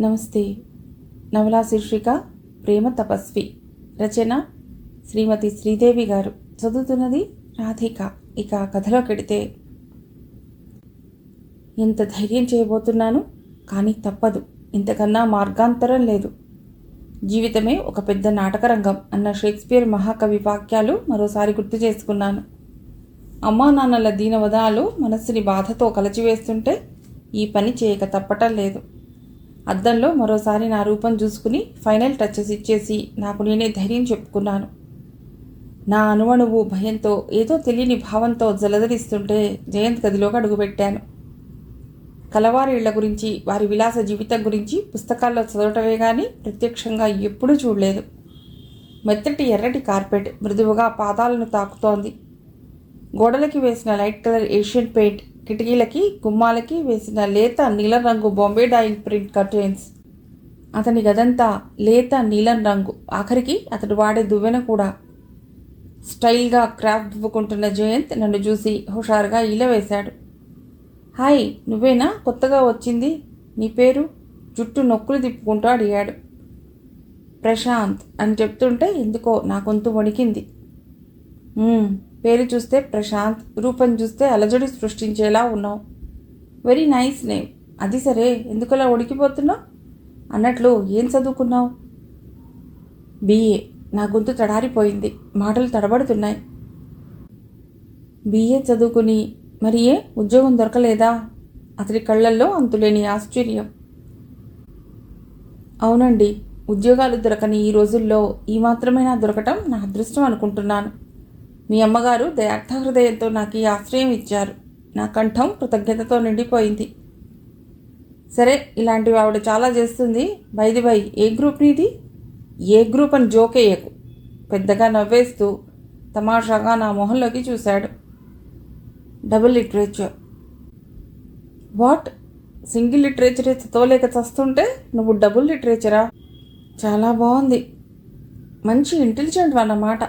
నమస్తే. నవలా శీర్షిక ప్రేమ తపస్వి. రచన శ్రీమతి శ్రీదేవి గారు. చదువుతున్నది రాధిక. ఇక కథలోకెడితే, ఎంత ధైర్యం చేయబోతున్నాను, కానీ తప్పదు. ఇంతకన్నా మార్గాంతరం లేదు. జీవితమే ఒక పెద్ద నాటకరంగం అన్న షేక్స్పియర్ మహాకవి వాక్యాలు మరోసారి గుర్తు చేసుకున్నాను. అమ్మా నాన్నల దీనవదనాలు మనస్సుని బాధతో కలచివేస్తుంటే ఈ పని చేయక తప్పటం లేదు. అద్దంలో మరోసారి నా రూపం చూసుకుని ఫైనల్ టచెస్ ఇచ్చేసి నాకు నేనే ధైర్యం చెప్పుకున్నాను. నా అణువణువు భయంతో, ఏదో తెలియని భావంతో జలధరిస్తుంటే జయంత్ గదిలోకి అడుగుపెట్టాను. కలవారి ఇళ్ల గురించి, వారి విలాస జీవితం గురించి పుస్తకాల్లో చదవటమే కానీ ప్రత్యక్షంగా ఎప్పుడూ చూడలేదు. మెత్తటి ఎర్రటి కార్పెట్ మృదువుగా పాదాలను తాకుతోంది. గోడలకి వేసిన లైట్ కలర్ ఏషియన్ పెయింట్, కిటికీలకి గుమ్మాలకి వేసిన లేత నీలం రంగు బాంబే డైయింగ్ ప్రింట్ కర్టెన్స్. అతని గదంతా లేత నీలం రంగు. ఆఖరికి అతడు వాడే దువ్వెన కూడా. స్టైల్గా క్రాఫ్ట్ దువ్వుకుంటున్న జయంత్ నన్ను చూసి హుషారుగా ఈల వేశాడు. హాయ్, నువ్వేనా కొత్తగా వచ్చింది? నీ పేరు? జుట్టు నొక్కులు తిప్పుకుంటూ అడిగాడు. ప్రశాంత్ అని చెప్తుంటే ఎందుకో నా గొంతు వణికింది. పేరు చూస్తే ప్రశాంత్, రూపం చూస్తే అలజడి సృష్టించేలా ఉన్నావు. Very nice name. అది సరే, ఎందుకలా ఉడికిపోతున్నావు? అన్నట్లు ఏం చదువుకున్నావు? బిఏ. నా గొంతు తడారిపోయింది, మాటలు తడబడుతున్నాయి. బిఏ చదువుకుని మరి ఏ ఉద్యోగం దొరకలేదా? అతడి కళ్ళల్లో అంతులేని ఆశ్చర్యం. అవునండి, ఉద్యోగాలు దొరకని ఈ రోజుల్లో ఈ మాత్రమేనా దొరకటం నా అదృష్టం అనుకుంటున్నాను. మీ అమ్మగారు దయార్థ హృదయంతో నాకు ఈ ఆశ్రయం ఇచ్చారు. నా కంఠం కృతజ్ఞతతో నిండిపోయింది. సరే, ఇలాంటివి ఆవిడ చాలా చేస్తుంది. బై ఏ గ్రూప్ నీది? ఏ గ్రూప్ అని జోకేయకు. పెద్దగా నవ్వేస్తూ తమాషాగా నా మొహంలోకి చూశాడు. Double literature. వాట్? సింగిల్ లిటరేచరే చదవలేక చస్తుంటే నువ్వు డబుల్ లిటరేచరా? చాలా బాగుంది. మంచి ఇంటెలిజెంట్ అన్నమాట.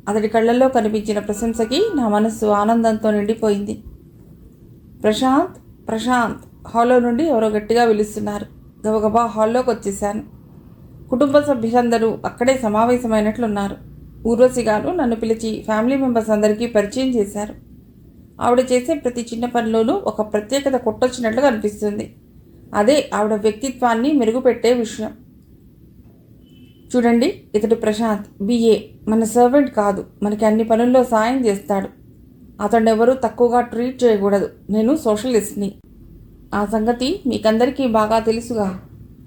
అతడి కళ్ళల్లో కనిపించిన ప్రశంసకి నా మనస్సు ఆనందంతో నిండిపోయింది. ప్రశాంత్, ప్రశాంత్ హాల్లో నుండి ఎవరో గట్టిగా పిలుస్తున్నారు. గబగబా హాల్లోకి వచ్చేసాను. కుటుంబ సభ్యులందరూ అక్కడే సమావేశమైనట్లున్నారు. ఊర్వశి గారు నన్ను పిలిచి ఫ్యామిలీ మెంబర్స్ అందరికీ పరిచయం చేశారు. ఆవిడ చేసే ప్రతి చిన్న పనిలోనూ ఒక ప్రత్యేకత కొట్టొచ్చినట్లు కనిపిస్తుంది. అదే ఆవిడ వ్యక్తిత్వాన్ని మెరుగుపెట్టే విషయం. చూడండి, ఇతడు ప్రశాంత్, బిఏ. మన సర్వెంట్ కాదు, మనకి అన్ని పనుల్లో సాయం చేస్తాడు. అతన్ని ఎవరూ తక్కువగా ట్రీట్ చేయకూడదు. నేను సోషలిస్ట్ని. ఆ సంగతి మీకందరికీ బాగా తెలుసుగా.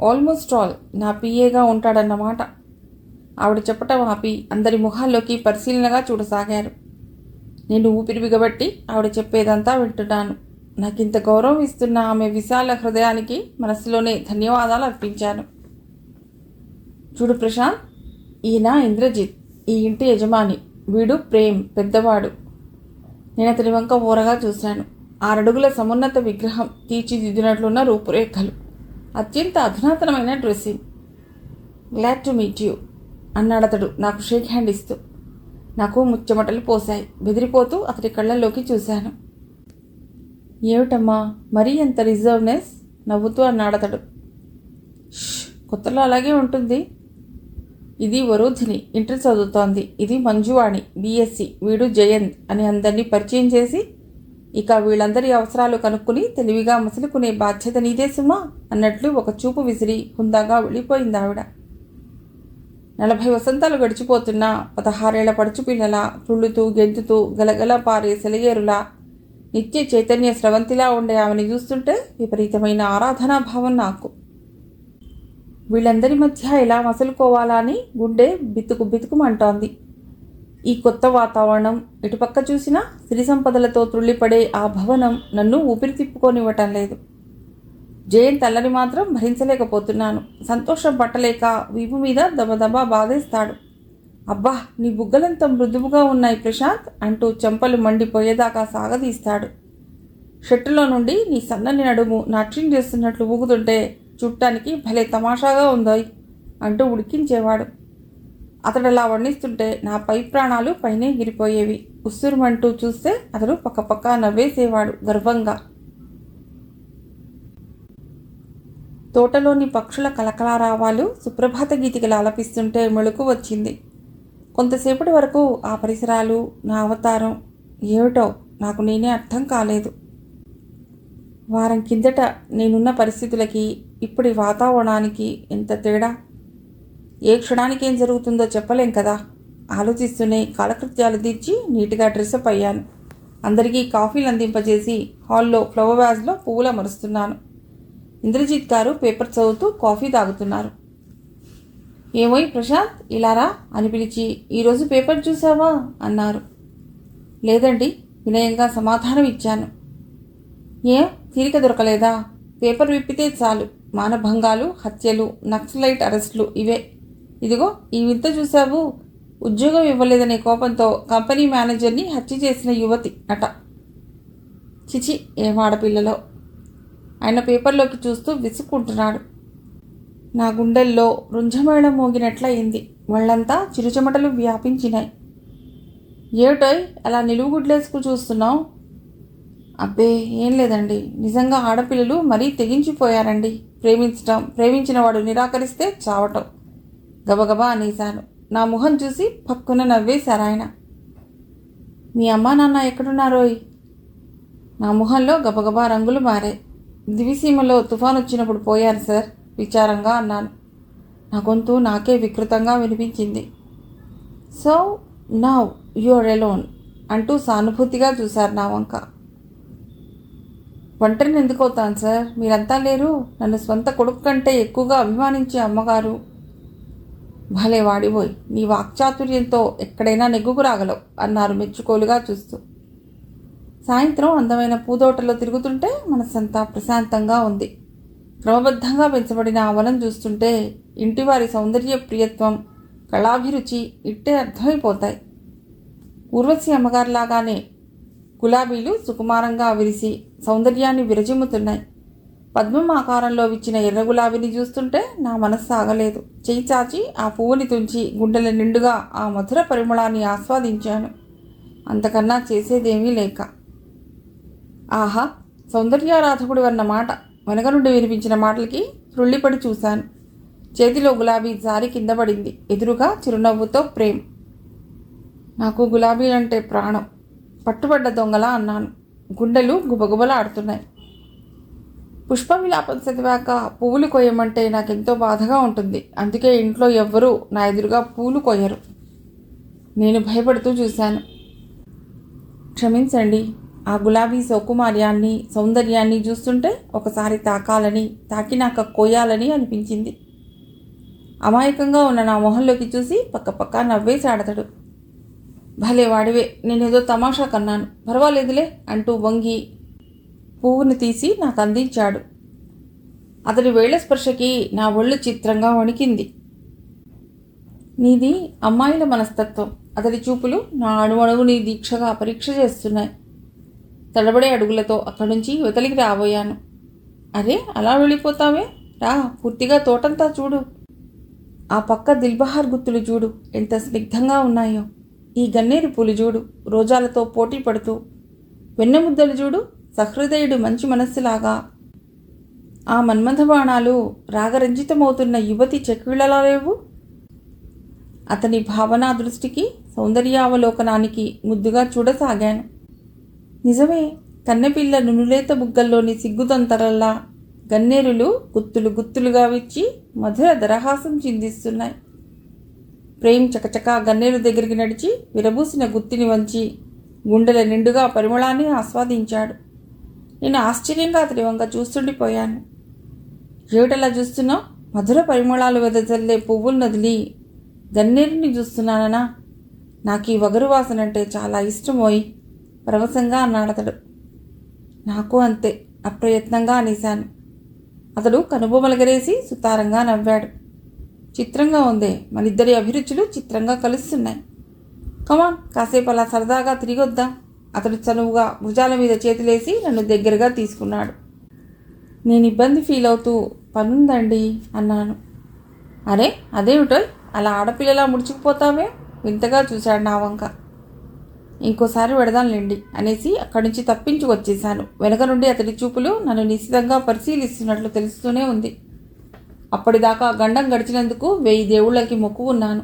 ఆల్మోస్ట్ ఆల్ నా పిఏగా ఉంటాడన్నమాట. ఆవిడ చెప్పటం ఆపి అందరి ముఖాల్లోకి పరిశీలనగా చూడసాగారు. నేను ఊపిరి బిగబట్టి ఆవిడ చెప్పేదంతా వింటున్నాను. నాకింత గౌరవం ఇస్తున్న ఆమె విశాల హృదయానికి మనసులోనే ధన్యవాదాలు అర్పించాను. చూడు ప్రశాంత్, ఈయన ఇంద్రజిత్, ఈ ఇంటి యజమాని. వీడు ప్రేమ్, పెద్దవాడు. నేను అతని వంక ఓరగా చూశాను. 6 అడుగుల సమున్నత విగ్రహం, తీర్చిదిద్దినట్లున్న రూపురేఖలు, అత్యంత అధునాతనమైన dressing. Glad to meet you అన్నాడతడు నాకు షేక్ హ్యాండ్ ఇస్తూ. నాకు ముచ్చమటలు పోశాయి. బెదిరిపోతూ అతడి కళ్ళల్లోకి చూశాను. ఏమిటమ్మా మరీ ఎంత రిజర్వ్నెస్? నవ్వుతూ అన్నాడతడు. కొత్తలో అలాగే ఉంటుంది. ఇది వరుధిని, ఇంటర్ చదువుతోంది. ఇది మంజువాణి, బిఎస్సి. వీడు జయంత్ అని అందరినీ పరిచయం చేసి, ఇక వీళ్ళందరి అవసరాలు కనుక్కుని తెలివిగా మసులుకునే బాధ్యత నీదే సుమా అన్నట్లు ఒక చూపు విసిరి హుందాగా వెళ్ళిపోయింది ఆవిడ. 40 వసంతాలు గడిచిపోతున్నా 16 ఏళ్ల పడుచు పిల్లల తుళ్ళుతూ గెంతుతూ గలగల పారే సెలయేరులా నిత్య చైతన్య స్రవంతిలా ఉండే ఆమెని చూస్తుంటే విపరీతమైన ఆరాధనాభావం నాకు. వీళ్ళందరి మధ్య ఎలా మసులుకోవాలా అని గుండె బితుకు బితుకుమంటోంది. ఈ కొత్త వాతావరణం, ఇటుపక్క చూసినా సిరి సంపదలతో త్రుళ్ళిపడే ఆ భవనం నన్ను ఊపిరి తిప్పుకోనివ్వటం లేదు. జయంత్ అల్లరి మాత్రం భరించలేకపోతున్నాను. సంతోషం పట్టలేక వీపు మీద దబదబా బాధేస్తాడు. అబ్బా, నీ బుగ్గలంత మృదువుగా ఉన్నాయి ప్రశాంత్ అంటూ చెంపలు మండిపోయేదాకా సాగదీస్తాడు. షర్టులో నుండి నీ సన్నని నడుము నాట్యం చేస్తున్నట్లు ఊగుతుంటే చూడటానికి భలే తమాషాగా ఉందోయ్ అంటూ ఉడికించేవాడు. అతడలా వర్ణిస్తుంటే నా పై ప్రాణాలు పైనే గిరిపోయేవి. ఉస్సురుమంటూ చూస్తే అతడు పక్కపక్క నవ్వేసేవాడు గర్వంగా. తోటలోని పక్షుల కలకలారావాలు సుప్రభాత గీతికలు ఆలపిస్తుంటే మెళుకు వచ్చింది. కొంతసేపటి వరకు ఆ పరిసరాలు, నా అవతారం ఏమిటో నాకు నేనే అర్థం కాలేదు. వారం కిందట నేనున్న పరిస్థితులకి ఇప్పటి వాతావరణానికి ఎంత తేడా! ఏ క్షణానికి ఏం జరుగుతుందో చెప్పలేం కదా. ఆలోచిస్తూనే కాలకృత్యాలు తీర్చి నీట్గా డ్రెస్అప్ అయ్యాను. అందరికీ కాఫీలు అందింపజేసి హాల్లో ఫ్లవర్ వ్యాజ్లో పువ్వుల మరుస్తున్నాను. ఇంద్రజిత్ గారు పేపర్ చదువుతూ కాఫీ తాగుతున్నారు. ఏమోయ్ ప్రశాంత్, ఇలారా అని పిలిచి, ఈరోజు పేపర్ చూసావా అన్నారు. లేదండి, వినయంగా సమాధానం ఇచ్చాను. ఏం తీరిక దొరకలేదా? పేపర్ విప్పితే చాలు మానభంగాలు, హత్యలు, నక్సలైట్ అరెస్టులు ఇవే. ఇదిగో ఈ వింత చూసావు, ఉద్యోగం ఇవ్వలేదనే కోపంతో కంపెనీ మేనేజర్ని హత్య చేసిన యువతి అట. చిచి, ఏం ఆడపిల్లలో. ఆయన పేపర్లోకి చూస్తూ విసుక్కుంటున్నాడు. నా గుండెల్లో రుంజమేళం మోగినట్లయింది. వాళ్ళంతా చిరుచెమటలు వ్యాపించినాయి. ఏటోయ్ అలా నిలువుగుడ్లేసుకు చూస్తున్నావు? అబ్బే ఏం లేదండి, నిజంగా ఆడపిల్లలు మరీ తెగించిపోయారండి. ప్రేమించిన వాడు నిరాకరిస్తే చావటం. గబగబా అనేశాను. నా ముఖం చూసి పక్కున నవ్వేశారాయన. మీ అమ్మా నాన్న ఎక్కడున్నారోయ్? నా ముఖంలో గబగబా రంగులు మారాయి. దివిసీమలో తుఫాను వచ్చినప్పుడు పోయారు సార్, విచారంగా అన్నాను. నా గొంతు నాకే వికృతంగా వినిపించింది. So now you are alone అంటూ సానుభూతిగా చూశారు నా వంక. ఒంటరిని ఎందుకు అవుతాను సార్, మీరంతా లేరు. నన్ను స్వంత కొడుకు కంటే ఎక్కువగా అభిమానించే అమ్మగారు. భలే వాడిపోయి, నీ వాక్చాతుర్యంతో ఎక్కడైనా నెగ్గుకు రాగలవు అన్నారు మెచ్చుకోలుగా చూస్తూ. సాయంత్రం అందమైన పూదోటలో తిరుగుతుంటే మనసంతా ప్రశాంతంగా ఉంది. క్రమబద్ధంగా పెంచబడిన ఆ వనం చూస్తుంటే ఇంటివారి సౌందర్య ప్రియత్వం, కళాభిరుచి ఇట్టే అర్థమైపోతాయి. ఊర్వశి అమ్మగారిలాగానే గులాబీలు సుకుమారంగా విరిసి సౌందర్యాన్ని విరజిమ్ముతున్నాయి. పద్మం ఆకారంలో విచ్చిన ఎర్ర గులాబీని చూస్తుంటే నా మనస్సు ఆగలేదు. చేయి చాచి ఆ పువ్వుని తుంచి గుండెల నిండుగా ఆ మధుర పరిమళాన్ని ఆస్వాదించాను. అంతకన్నా చేసేదేమీ లేక. ఆహా, సౌందర్యారాధకుడు అన్నమాట. వెనక నుండి వినిపించిన మాటలకి త్రుళ్ళిపడి చూశాను. చేతిలో గులాబీ జారి కింద పడింది. ఎదురుగా చిరునవ్వుతో ప్రేమ్. నాకు గులాబీలంటే ప్రాణం. పట్టుబడ్డ దొంగలా అన్నాను. గుండెలు గుబగుబలాడుతున్నాయి. పుష్ప విలాపం చదివాక పువ్వులు కొయ్యమంటే నాకెంతో బాధగా ఉంటుంది. అందుకే ఇంట్లో ఎవ్వరూ నా ఎదురుగా పూలు కొయ్యరు. నేను భయపడుతూ చూశాను. క్షమించండి, ఆ గులాబీ సౌకుమార్యాన్ని, సౌందర్యాన్ని చూస్తుంటే ఒకసారి తాకాలని, తాకినాక కోయాలని అనిపించింది. అమాయకంగా ఉన్న నా మొహంలోకి చూసి పక్కపక్క నవ్వేశాడతడు. భలే వాడివే, నేనేదో తమాషా కన్నాను, పర్వాలేదులే అంటూ వంగి పువ్వును తీసి నాకు అందించాడు. అతడి వేళ్ల స్పర్శకి నా ఒళ్ళు చిత్రంగా వణికింది. నీది అమ్మాయిల మనస్తత్వం. అతడి చూపులు నా అణువణువుని దీక్షగా పరీక్ష చేస్తున్నాయి. తడబడే అడుగులతో అక్కడి నుంచి యువతలికి రాబోయాను. అరే, అలా వెళ్ళిపోతావే, రా, పూర్తిగా తోటంతా చూడు. ఆ పక్క దిల్బహార్ గుత్తులు చూడు, ఎంత స్నిగ్ధంగా ఉన్నాయో. ఈ గన్నేరు పూలు చూడు, రోజాలతో పోటీ పడుతూ. వెన్నెముద్దలు చూడు, సహృదయుడు మంచి మనస్సులాగా. ఆ మన్మథబాణాలు రాగరంజితమవుతున్న యువతి చెక్కిళ్ళలా లేవు. అతని భావనా దృష్టికి, సౌందర్యావలోకనానికి ముద్దుగా చూడసాగాను. నిజమే, కన్నెపిల్ల నునులేత బుగ్గల్లోని సిగ్గుతొంతరల్లా గన్నేరులు గుత్తులు గుత్తులుగా విచ్చి మధుర దరహాసం చిందిస్తున్నాయి. ప్రేమ్ చకచకా గన్నేరు దగ్గరికి నడిచి విరబూసిన గుత్తిని వంచి గుండెల నిండుగా పరిమళాన్ని ఆస్వాదించాడు. నేను ఆశ్చర్యంగా అతడి వంక చూస్తుండిపోయాను. ఏమిటలా చూస్తున్నావు? మధుర పరిమళాలు వెదజల్లే పువ్వులు నదిలి గన్నేరుని చూస్తున్నాననా? నాకు ఈ వగరు వాసన అంటే చాలా ఇష్టమోయి పరవశంగా అన్నాడతడు. నాకు అంతే, అప్రయత్నంగా అనేశాను. అతడు కనుబొమలగరేసి సుతారంగా నవ్వాడు. చిత్రంగా ఉందే, మనిద్దరి అభిరుచులు చిత్రంగా కలుస్తున్నాయి. కమాన్, కాసేపు అలా సరదాగా తిరిగొద్దాం. అతడు చనువుగా భుజాల మీద చేతులేసి నన్ను దగ్గరగా తీసుకున్నాడు. నేను ఇబ్బంది ఫీల్ అవుతూ పనుందండి అన్నాను. అరే, అదేమిటో అలా ఆడపిల్లలా ముడుచుకుపోతావే? వింతగా చూశాడు నా వంక. ఇంకోసారి వెడదాంలేండి అనేసి అక్కడి నుంచి తప్పించుకొచ్చేశాను. వెనక నుండి అతడి చూపులు నన్ను నిశితంగా పరిశీలిస్తున్నట్లు తెలుస్తూనే ఉంది. అప్పటిదాకా గండం గడిచినందుకు 1000 దేవుళ్ళకి మొక్కు ఉన్నాను.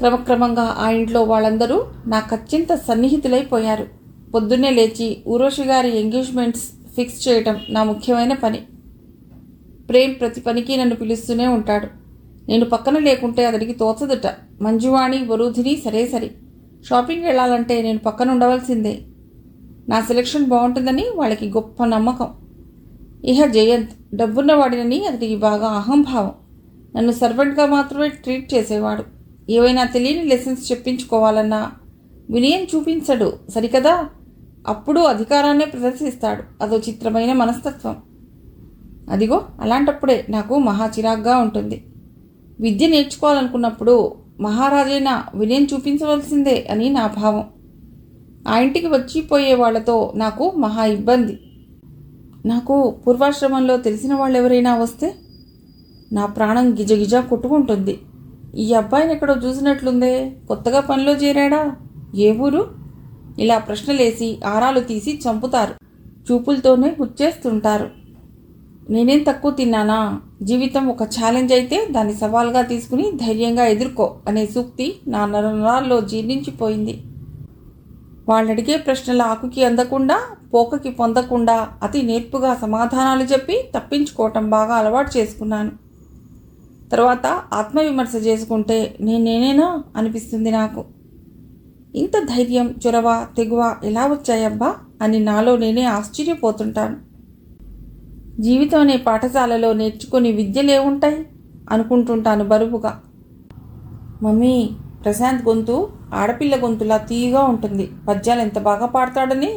క్రమక్రమంగా ఆ ఇంట్లో వాళ్ళందరూ నాకత్యంత సన్నిహితులైపోయారు. పొద్దున్నే లేచి ఊర్వశి గారి ఎంగేజ్మెంట్స్ ఫిక్స్ చేయటం నా ముఖ్యమైన పని. ప్రేమ్ ప్రతి పనికి నన్ను పిలుస్తూనే ఉంటాడు. నేను పక్కన లేకుంటే అతడికి తోచదుట. మంజువాణి, వరూధిని సరే సరి. షాపింగ్ వెళ్ళాలంటే నేను పక్కన ఉండవలసిందే. నా సెలెక్షన్ బాగుంటుందని వాళ్ళకి గొప్ప నమ్మకం. ఇహ జయంత్ డబ్బున్నవాడినని అతడికి బాగా అహంభావం. నన్ను సర్వెంట్గా మాత్రమే ట్రీట్ చేసేవాడు. ఏవైనా తెలియని లెసన్స్ చెప్పించుకోవాలన్నా వినయం చూపించడు సరికదా, అప్పుడు అధికారాన్నే ప్రదర్శిస్తాడు. అదో చిత్రమైన మనస్తత్వం. అదిగో అలాంటప్పుడే నాకు మహా చిరాగ్గా ఉంటుంది. విద్య నేర్చుకోవాలనుకున్నప్పుడు మహారాజైనా వినయం చూపించవలసిందే అని నా భావం. ఆ ఇంటికి వచ్చిపోయే వాళ్లతో నాకు మహా ఇబ్బంది. నాకు పూర్వాశ్రమంలో తెలిసిన వాళ్ళు ఎవరైనా వస్తే నా ప్రాణం గిజగిజ కొట్టుకుంటుంది. ఈ అబ్బాయిని ఎక్కడో చూసినట్లుందే, కొత్తగా పనిలో చేరాడా, ఏ ఊరు? ఇలా ప్రశ్నలేసి ఆరాలు తీసి చంపుతారు. చూపులతోనే గుచ్చేస్తుంటారు. నేనేం తక్కువ తిన్నానా? జీవితం ఒక ఛాలెంజ్ అయితే దాన్ని సవాల్గా తీసుకుని ధైర్యంగా ఎదుర్కో అనే సూక్తి నా నరాల్లో జీర్ణించిపోయింది. వాళ్ళడిగే ప్రశ్నల ఆకుకి అందకుండా, పోకకి పొందకుండా అతి నేర్పుగా సమాధానాలు చెప్పి తప్పించుకోవటం బాగా అలవాటు చేసుకున్నాను. తర్వాత ఆత్మవిమర్శ చేసుకుంటే నేనేనా అనిపిస్తుంది నాకు. ఇంత ధైర్యం, చొరవ, తెగువ ఎలా వచ్చాయబ్బా అని నాలో నేనే ఆశ్చర్యపోతుంటాను. జీవితం అనే పాఠశాలలో నేర్చుకుని విద్యలేవుంటాయి అనుకుంటుంటాను బరువుగా. మమ్మీ, ప్రశాంత్ గొంతు ఆడపిల్ల గొంతులా తీయగా ఉంటుంది, పద్యాలు ఎంత బాగా పాడతాడని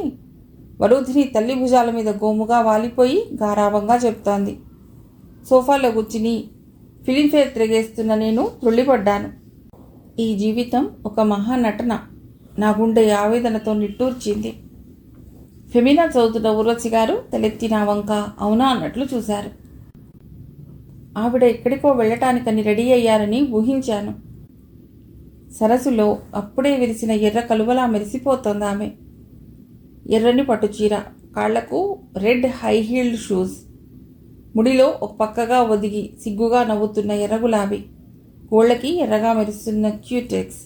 వరూధిని తల్లి భుజాల మీద గోముగా వాలిపోయి గారాభంగా చెప్తోంది. సోఫాలో కూర్చుని ఫిలింఫేర్ తిరిగేస్తున్న నేను త్రుళ్ళిపడ్డాను. ఈ జీవితం ఒక మహానటన. నా గుండె ఆవేదనతో నిట్టూర్చింది. ఫెమినా చదువుతున్న ఊర్వశి గారు తలెత్తి నా వంక అవునా అన్నట్లు చూశారు. ఆవిడ ఎక్కడికో వెళ్ళటానికని రెడీ అయ్యారని ఊహించాను. సరస్సులో అప్పుడే విరిసిన ఎర్ర కలువలా మెరిసిపోతోంది ఆమె. ఎర్రని పట్టుచీర, కాళ్లకు రెడ్ హై హీల్డ్ షూస్, ముడిలో ఒక పక్కగా ఒదిగి సిగ్గుగా నవ్వుతున్న ఎర్ర గులాబీ, కోళ్లకి ఎర్రగా మెరుస్తున్న క్యూటెక్స్.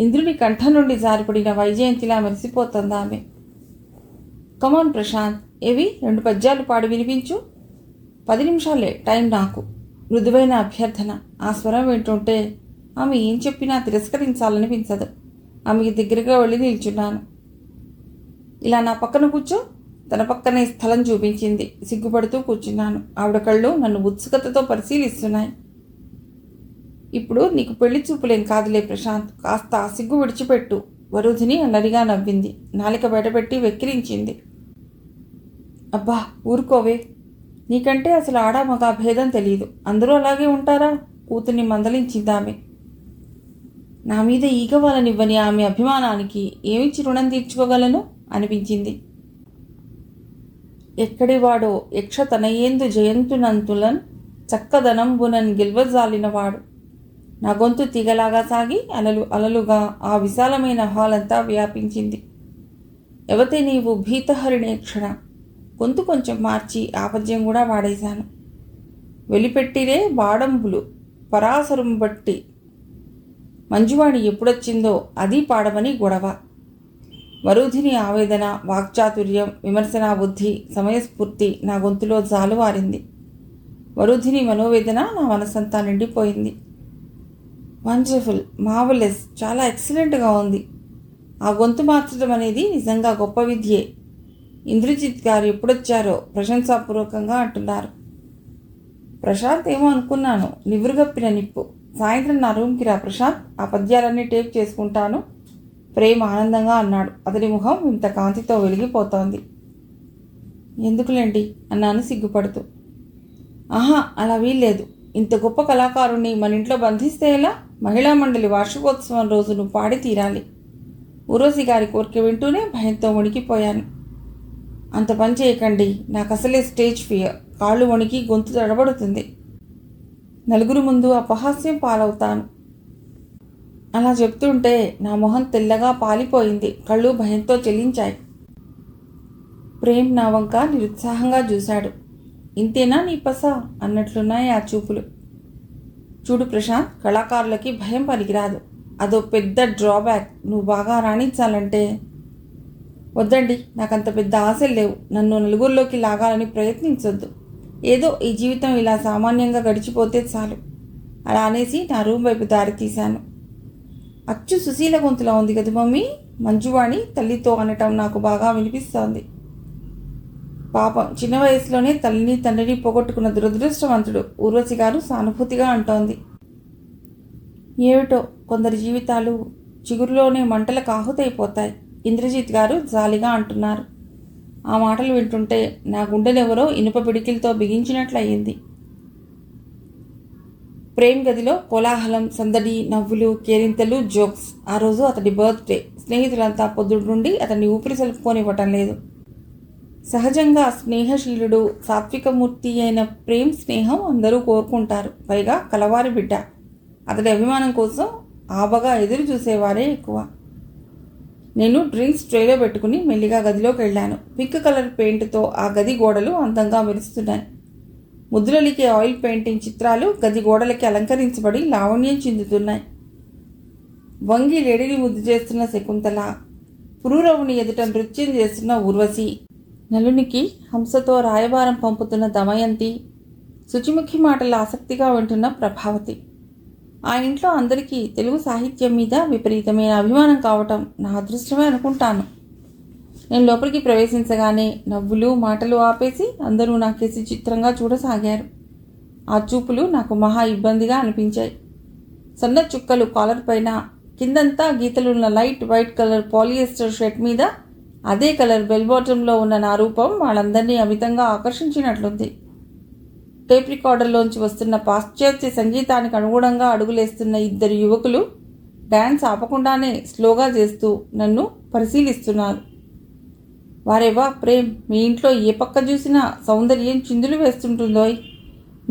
ఇంద్రుని కంఠం నుండి జారిపడిన వైజయంతిలా మెరిసిపోతోంది ఆమె. కమాన్ ప్రశాంత్, ఏవి 2 పద్యాలు పాడి వినిపించు. 10 నిమిషాలే టైం నాకు. మృదువైన అభ్యర్థన. ఆ స్వరం వింటుంటే ఆమె ఏం చెప్పినా తిరస్కరించాలనిపించదు. ఆమెకి దగ్గరగా వెళ్ళి నిల్చున్నాను. ఇలా నా పక్కన కూర్చో. తన పక్కనే స్థలం చూపించింది. సిగ్గుపడుతూ కూర్చున్నాను. ఆవిడ కళ్ళు నన్ను ఉత్సుకతతో పరిశీలిస్తున్నాయి. ఇప్పుడు నీకు పెళ్లి చూపులేం కాదులే ప్రశాంత్, కాస్త సిగ్గు విడిచిపెట్టు. వరూధిని అల్లరిగా నవ్వింది. నాలిక బయటపెట్టి వెక్కిరించింది. అబ్బా ఊరుకోవే, నీకంటే అసలు ఆడా మగ భేదం తెలియదు. అందరూ అలాగే ఉంటారా? కూతుర్ని మందలించిందామె. నా మీద ఈగవాలనివ్వని ఆమె అభిమానానికి ఏమిచ్చి రుణం తీర్చుకోగలను అనిపించింది. ఎక్కడివాడో యక్ష తనయేందు జయంతునంతులన్ చక్కదనంబునన్ గెల్వజాలినవాడు. నా గొంతు తీగలాగా సాగి అలలు అలలుగా ఆ విశాలమైన హాల్ అంతా వ్యాపించింది. ఎవతే నీవు భీతహరిణేక్షణ. గొంతు కొంచెం మార్చి ఆపద్యం కూడా వాడేశాను. వెలిపెట్టిరే బాడంబులు పరాసరం బట్టి. మంజువాణి ఎప్పుడొచ్చిందో అది పాడమని గొడవ. వరూధిని ఆవేదన, వాక్చాతుర్యం, విమర్శనా బుద్ధి, సమయస్ఫూర్తి నా గొంతులో జాలువారింది. వరూధిని మనోవేదన నా మనసంతా నిండిపోయింది. వండర్ఫుల్, మార్వలెస్, చాలా ఎక్సలెంట్గా ఉంది. ఆ గొంతు మార్చడం అనేది నిజంగా గొప్ప విద్యే. ఇంద్రజిత్ గారు ఎప్పుడొచ్చారో ప్రశంసాపూర్వకంగా అంటున్నారు. ప్రశాంత్ ఏమో అనుకున్నాను. నివురుగప్పిన నిప్పు. సాయంత్రం నా రూమ్కి రా ప్రశాంత్, ఆ పద్యాలన్నీ టేప్ చేసుకుంటాను. ప్రేమ్ ఆనందంగా అన్నాడు. అతని ముఖం ఇంత కాంతితో వెలిగిపోతోంది. ఎందుకులేండి అన్నాను సిగ్గుపడుతూ. ఆహా, అలా వీల్లేదు. ఇంత గొప్ప కళాకారుణ్ణి మన ఇంట్లో బంధిస్తే ఎలా? మహిళా మండలి వార్షికోత్సవం రోజు నువ్వు పాడి తీరాలి. ఊర్వశి గారి కోరిక వింటూనే భయంతో వణికిపోయాను. అంత పని చేయకండి, నాకు అసలే స్టేజ్ ఫియర్. కాళ్ళు వణికి గొంతు తడబడుతుంది. నలుగురు ముందు అపహాస్యం పాలవుతాను. అలా చెప్తుంటే నా మొహం తెల్లగా పాలిపోయింది. కళ్ళు భయంతో చెల్లించాయి. ప్రేమ్ నా వంక నిరుత్సాహంగా చూశాడు. ఇంతేనా నీ పస అన్నట్లున్నాయి ఆ చూపులు. చూడు ప్రశాంత్, కళాకారులకి భయం పనికిరాదు. అదో పెద్ద డ్రాబ్యాక్. నువ్వు బాగా రాణించాలంటే. వద్దండి, నాకంత పెద్ద ఆశలు లేవు. నన్ను నలుగురిలోకి లాగాలని ప్రయత్నించొద్దు. ఏదో ఈ జీవితం ఇలా సామాన్యంగా గడిచిపోతే చాలు. అలా అనేసి నా రూమ్ వైపు దారి తీశాను. అచ్చు సుశీల గొంతులా ఉంది కదా మమ్మీ, మంజువాణి తల్లితో అనటం నాకు బాగా వినిపిస్తోంది. పాపం, చిన్న వయసులోనే తల్లిని తండ్రిని పోగొట్టుకున్న దురదృష్టవంతుడు ఊర్వశి గారు సానుభూతిగా అంటోంది. ఏమిటో కొందరి జీవితాలు చిగురులోనే మంటలకు ఆహుతైపోతాయి, ఇంద్రజిత్ గారు జాలిగా అంటున్నారు. ఆ మాటలు వింటుంటే నా గుండెనెవరో ఇనుప పిడికిలతో బిగించినట్లయింది. ప్రేమ్ గదిలో కోలాహలం, సందడి, నవ్వులు, కేరింతలు, జోక్స్. ఆ రోజు అతడి బర్త్డే. స్నేహితులంతా పొద్దుడు నుండి అతన్ని ఊపిరి సలుపుకోనివ్వటం లేదు. సహజంగా స్నేహశీలుడు, సాత్వికమూర్తి అయిన ప్రేమ్ స్నేహం అందరూ కోరుకుంటారు. పైగా కలవారి బిడ్డ. అతడి అభిమానం కోసం ఆబగా ఎదురు చూసేవారే ఎక్కువ. నేను డ్రింక్స్ ట్రేలో పెట్టుకుని మెల్లిగా గదిలోకి వెళ్ళాను. పింక్ కలర్ పెయింట్తో ఆ గది గోడలు అందంగా మెరుస్తున్నాయి. ముద్దులలికే ఆయిల్ పెయింటింగ్ చిత్రాలు గది గోడలకి అలంకరించబడి లావణ్యం చెందుతున్నాయి. వంగి లేడిని ముద్దు చేస్తున్న శకుంతల, పురూరవుని ఎదుట నృత్యం చేస్తున్న ఊర్వశి, నలునికి హంసతో రాయబారం పంపుతున్న దమయంతి, శుచిముఖి మాటలు ఆసక్తిగా వింటున్న ప్రభావతి. ఆ ఇంట్లో అందరికీ తెలుగు సాహిత్యం మీద విపరీతమైన అభిమానం కావటం నా అదృష్టమే అనుకుంటాను. నేను లోపలికి ప్రవేశించగానే నవ్వులు, మాటలు ఆపేసి అందరూ నాకేసి చిత్రంగా చూడసాగారు. ఆ చూపులు నాకు మహా ఇబ్బందిగా అనిపించాయి. సన్న చుక్కలు కాలర్ పైన, కిందంతా గీతలున్న light white colour polyester shirt మీద అదే కలర్ బెల్ బాటంలో ఉన్న నా రూపం వాళ్ళందరినీ అమితంగా ఆకర్షించినట్లుంది. టేప్ రికార్డర్లోంచి వస్తున్న పాశ్చాత్య సంగీతానికి అనుగుణంగా అడుగులేస్తున్న ఇద్దరు యువకులు డ్యాన్స్ ఆపకుండానే స్లోగా చేస్తూ నన్ను పరిశీలిస్తున్నారు. వారేవా ప్రేమ్, మీ ఇంట్లో ఏ పక్క చూసినా సౌందర్యం చిందులు వేస్తుంటుందోయ్.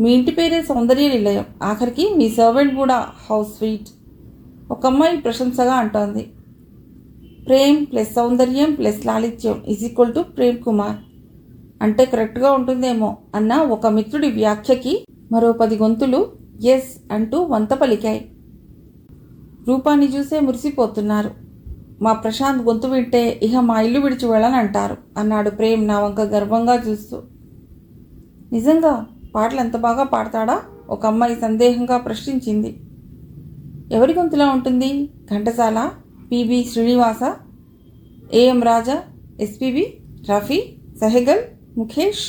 మీ ఇంటి పేరే సౌందర్య నిలయం. ఆఖరికి మీ సర్వెంట్ కూడా హౌస్ స్వీట్. ఒక అమ్మాయి ప్రశంసగా అంటోంది. ప్రేమ్ ప్లస్ సౌందర్యం ప్లస్ లాలిత్యం = ప్రేమ్ కుమార్ అంటే కరెక్ట్గా ఉంటుందేమో అన్న ఒక మిత్రుడి వ్యాఖ్యకి మరో 10 గొంతులు ఎస్ అంటూ వంత పలికాయి. రూపాన్ని చూసే మురిసిపోతున్నారు. మా ప్రశాంత్ గొంతు వింటే ఇహ మా ఇల్లు విడిచి వెళ్ళనంటారు అన్నాడు ప్రేమ్ నా వంక గర్వంగా చూస్తూ. నిజంగా పాటలు ఎంత బాగా పాడతాడా? ఒక అమ్మాయి సందేహంగా ప్రశ్నించింది. ఎవరి గొంతులా ఉంటుంది? Ghantasala, PB Srinivasa, AM Raja, SPB, Rafi, Saigal, Mukesh.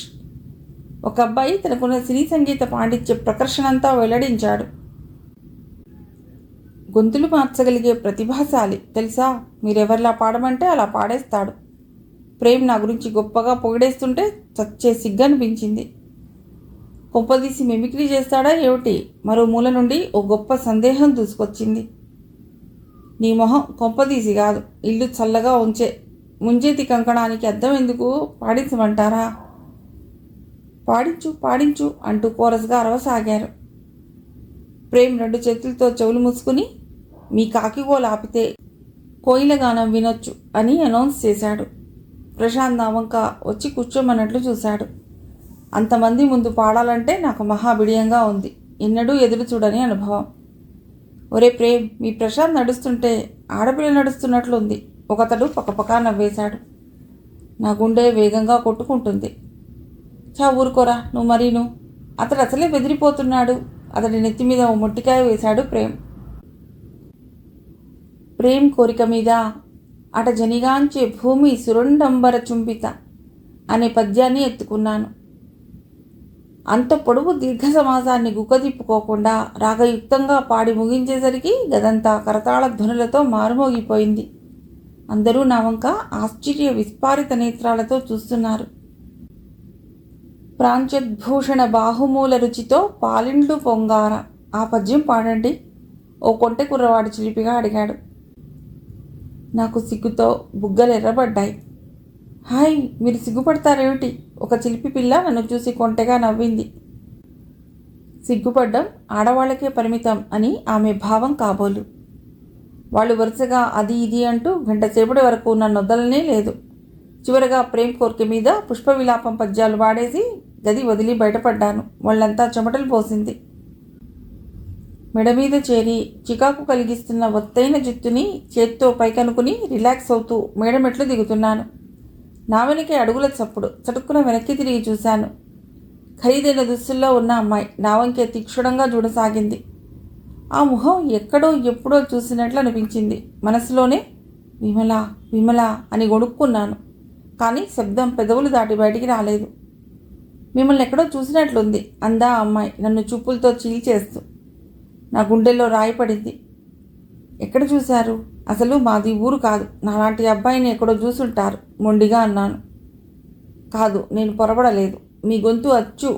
ఒక అబ్బాయి తనకున్న సినీ సంగీత పాండిత్య ప్రకర్షణంతా వెల్లడించాడు. గొంతులు మార్చగలిగే ప్రతిభాశాలి తెలుసా. మీరెవర్లా పాడమంటే అలా పాడేస్తాడు. ప్రేమ్ నా గురించి గొప్పగా పొగిడేస్తుంటే చచ్చే సిగ్గనిపించింది. కొంపదీసి మిమిక్రీ చేస్తాడా ఏమిటి? మరో మూల నుండి ఓ గొప్ప సందేహం దూసుకొచ్చింది. నీ మొహం, కొంపదీసి కాదు, ఇల్లు చల్లగా ముంజేతి కంకణానికి అద్దం ఎందుకు? పాడించమంటారా? పాడించు పాడించు అంటూ కోరస్గా అరవసాగారు. ప్రేమ్ 2 చేతులతో చెవులు మూసుకుని మీ కాకిగోలు ఆపితే కోయిల గానం వినొచ్చు అని అనౌన్స్ చేశాడు. ప్రశాంత్ నా వంక వచ్చి కూర్చోమన్నట్లు చూశాడు. అంతమంది ముందు పాడాలంటే నాకు మహాబిడియంగా ఉంది. ఎన్నడూ ఎదురు చూడని అనుభవం. ఒరే ప్రేమ్, మీ ప్రశాంత్ నడుస్తుంటే ఆడపిల్ల నడుస్తున్నట్లుంది. ఒకతడు పక్కపక్క నవ్వేశాడు. నా గుండె వేగంగా కొట్టుకుంటుంది. ఊరుకోరా నువ్వు మరీను. అతడు అసలే బెదిరిపోతున్నాడు. అతడి నెత్తి మీద ఓ మొట్టికాయ వేశాడు ప్రేమ్. ప్రేమ్ కోరిక మీద అట జనిగాంచే భూమి సురండంబర చుంబిత అనే పద్యాన్ని ఎత్తుకున్నాను. అంత పొడవు దీర్ఘ సమాసాన్ని గుక్కదిప్పుకోకుండా రాగయుక్తంగా పాడి ముగించేసరికి గదంతా కరతాళ ధ్వనులతో మారుమోగిపోయింది. అందరూ నా వంక ఆశ్చర్య విస్పారిత నేత్రాలతో చూస్తున్నారు. ప్రాంచద్భూషణ బాహుమూల రుచితో పాలిండ్లు పొంగార. ఆ పద్యం పాడండి, ఓ కొంటె కుర్రవాడు చిలిపిగా అడిగాడు. నాకు సిగ్గుతో బుగ్గలు ఎర్రబడ్డాయి. హాయ్, మీరు సిగ్గుపడతారేమిటి? ఒక చిలిపి పిల్ల నన్ను చూసి కొంటెగా నవ్వింది. సిగ్గుపడ్డం ఆడవాళ్లకే పరిమితం అని ఆమె భావం కాబోలు. వాళ్ళు వరుసగా అది ఇది అంటూ గంట సేపటి వరకు నన్ను వదలనే లేదు. చివరగా ప్రేమ్ కోరిక మీద పుష్ప విలాపం పద్యాలు పాడేసి గది వదిలి బయటపడ్డాను. వాళ్ళంతా చెమటలు పోసింది. మెడ మీద చేరి చికాకు కలిగిస్తున్న ఒత్తైన జుత్తుని చేత్తో పైకనుకుని రిలాక్స్ అవుతూ మేడమెట్లు దిగుతున్నాను. నా వెనకే అడుగుల చప్పుడు. చటుక్కున వెనక్కి తిరిగి చూశాను. ఖరీదైన దుస్తుల్లో ఉన్న అమ్మాయి నా వంకే తీక్షణంగా చూడసాగింది. ఆ ముఖం ఎక్కడో ఎప్పుడో చూసినట్లు అనిపించింది. మనసులోనే విమల విమల అని గొడుక్కున్నాను. కానీ శబ్దం పెదవులు దాటి బయటికి రాలేదు. మిమ్మల్ని ఎక్కడో చూసినట్లుంది అందా అమ్మాయి నన్ను చూపులతో చీల్చేస్తూ. నా గుండెల్లో రాయి పడింది. ఎక్కడ చూశారు? అసలు మాది ఊరు కాదు. నాలాంటి అబ్బాయిని ఎక్కడో చూసుంటారు మొండిగా అన్నాను. కాదు, నేను పొరబడలేదు. మీ గొంతు అచ్చు